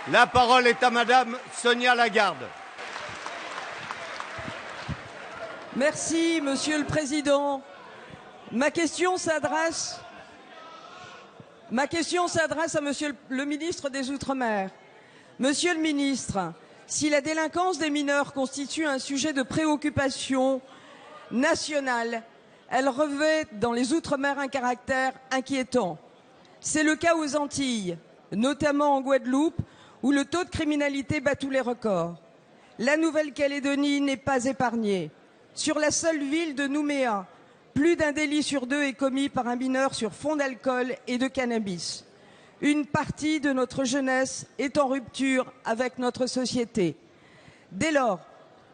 La parole est à Madame Sonia Lagarde. Merci, Monsieur le Président. Ma question s'adresse à Monsieur le ministre des Outre-mer. Monsieur le ministre, si la délinquance des mineurs constitue un sujet de préoccupation nationale, elle revêt dans les Outre-mer un caractère inquiétant. C'est le cas aux Antilles, notamment en Guadeloupe, où le taux de criminalité bat tous les records. La Nouvelle-Calédonie n'est pas épargnée. Sur la seule ville de Nouméa, plus d'un délit sur deux est commis par un mineur sur fond d'alcool et de cannabis. Une partie de notre jeunesse est en rupture avec notre société. Dès lors,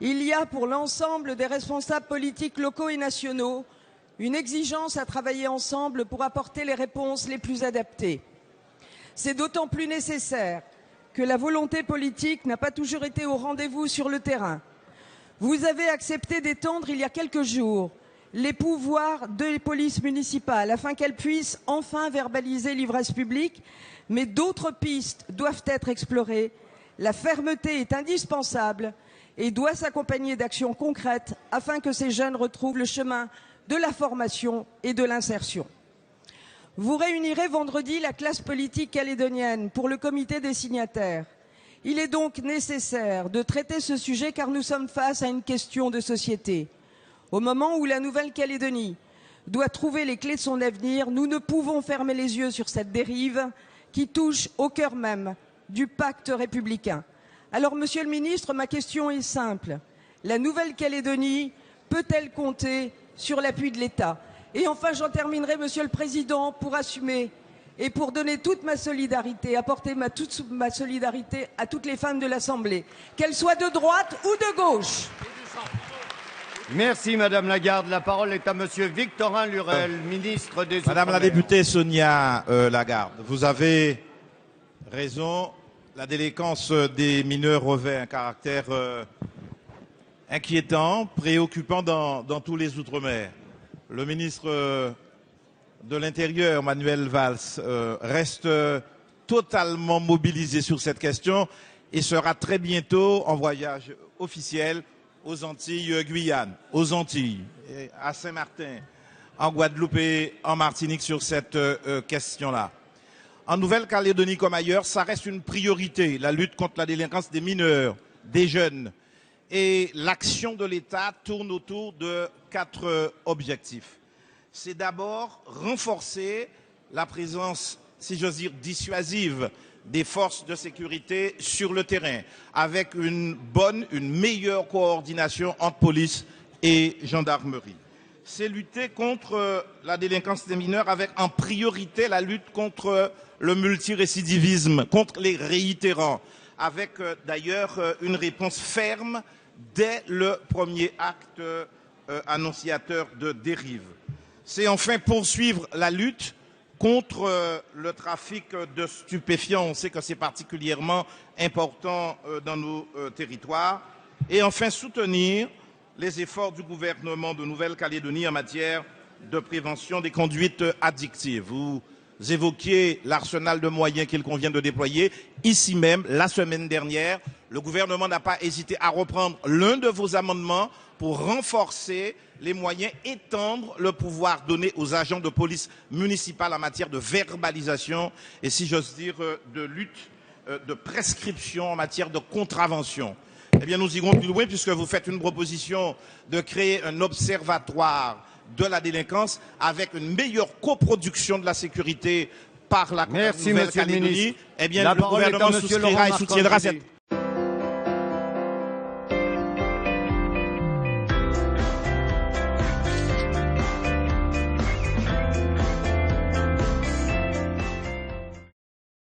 il y a pour l'ensemble des responsables politiques locaux et nationaux une exigence à travailler ensemble pour apporter les réponses les plus adaptées. C'est d'autant plus nécessaire que la volonté politique n'a pas toujours été au rendez-vous sur le terrain. Vous avez accepté d'étendre il y a quelques jours les pouvoirs des polices municipales afin qu'elles puissent enfin verbaliser l'ivresse publique, mais d'autres pistes doivent être explorées. La fermeté est indispensable et doit s'accompagner d'actions concrètes afin que ces jeunes retrouvent le chemin de la formation et de l'insertion. Vous réunirez vendredi la classe politique calédonienne pour le comité des signataires. Il est donc nécessaire de traiter ce sujet car nous sommes face à une question de société. Au moment où la Nouvelle-Calédonie doit trouver les clés de son avenir, nous ne pouvons fermer les yeux sur cette dérive qui touche au cœur même du pacte républicain. Alors, Monsieur le ministre, ma question est simple. La Nouvelle-Calédonie peut-elle compter sur l'appui de l'État? Et enfin, j'en terminerai, Monsieur le Président, pour assumer et pour donner toute ma solidarité, apporter toute ma solidarité à toutes les femmes de l'Assemblée, qu'elles soient de droite ou de gauche. Merci Madame Lagarde. La parole est à Monsieur Victorin Lurel, ministre des Outre-mer. Madame la députée Sonia Lagarde, vous avez raison. La délinquance des mineurs revêt un caractère inquiétant, préoccupant dans tous les Outre-mer. Le ministre de l'Intérieur, Manuel Valls, reste totalement mobilisé sur cette question et sera très bientôt en voyage officiel aux Antilles Guyane, aux Antilles, à Saint-Martin, en Guadeloupe et en Martinique sur cette question-là. En Nouvelle-Calédonie comme ailleurs, ça reste une priorité, la lutte contre la délinquance des mineurs, des jeunes. Et l'action de l'État tourne autour de 4 objectifs. C'est d'abord renforcer la présence, si j'ose dire, dissuasive des forces de sécurité sur le terrain, avec une meilleure coordination entre police et gendarmerie. C'est lutter contre la délinquance des mineurs avec en priorité la lutte contre le multirécidivisme, contre les réitérants, avec d'ailleurs une réponse ferme dès le premier acte annonciateur de dérive. C'est enfin poursuivre la lutte contre le trafic de stupéfiants. On sait que c'est particulièrement important dans nos territoires. Et enfin soutenir les efforts du gouvernement de Nouvelle-Calédonie en matière de prévention des conduites addictives. Vous évoquiez l'arsenal de moyens qu'il convient de déployer. Ici même, la semaine dernière, le gouvernement n'a pas hésité à reprendre l'un de vos amendements pour renforcer les moyens, étendre le pouvoir donné aux agents de police municipale en matière de verbalisation et, si j'ose dire, de lutte, de prescription en matière de contravention. Eh bien, nous irons plus loin puisque vous faites une proposition de créer un observatoire de la délinquance avec une meilleure coproduction de la sécurité par la Nouvelle-Calédonie. Eh bien, le gouvernement souscrira et soutiendra cette